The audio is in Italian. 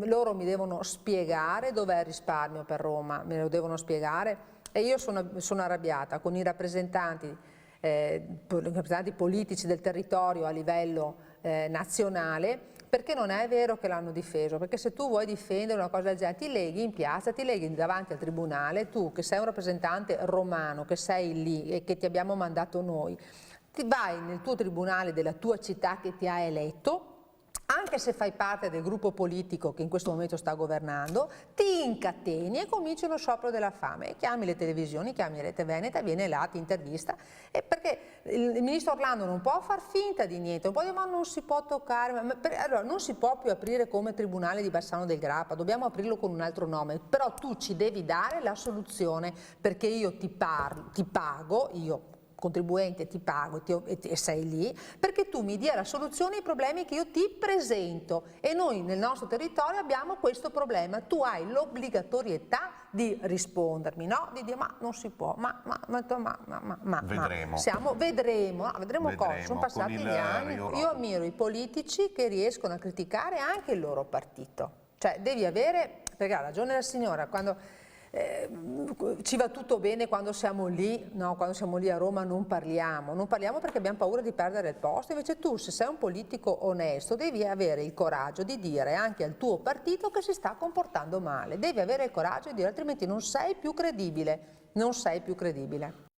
loro mi devono spiegare dov'è il risparmio per Roma, me lo devono spiegare e io sono arrabbiata con i rappresentanti politici del territorio a livello nazionale, perché non è vero che l'hanno difeso, perché se tu vuoi difendere una cosa del genere ti leghi in piazza, ti leghi davanti al tribunale, tu che sei un rappresentante romano, che sei lì e che ti abbiamo mandato noi, ti vai nel tuo tribunale della tua città che ti ha eletto, anche se fai parte del gruppo politico che in questo momento sta governando, ti incateni e cominci lo sciopero della fame e chiami le televisioni, chiami Rete Veneta, viene là, ti intervista, e perché il ministro Orlando non può far finta di niente, non può dire ma non si può toccare, allora non si può più aprire come tribunale di Bassano del Grappa, dobbiamo aprirlo con un altro nome, però tu ci devi dare la soluzione, perché io ti pago, io contribuente ti pago e sei lì perché tu mi dia la soluzione ai problemi che io ti presento, e noi nel nostro territorio abbiamo questo problema, tu hai l'obbligatorietà di rispondermi, no? Di dire ma non si può, vedremo cosa, sono passati gli anni, io ammiro i politici che riescono a criticare anche il loro partito, cioè devi avere, perché ha ragione la signora, quando ci va tutto bene quando siamo lì, no, quando siamo lì a Roma non parliamo perché abbiamo paura di perdere il posto, invece tu se sei un politico onesto devi avere il coraggio di dire anche al tuo partito che si sta comportando male, devi avere il coraggio di dire, altrimenti non sei più credibile, non sei più credibile.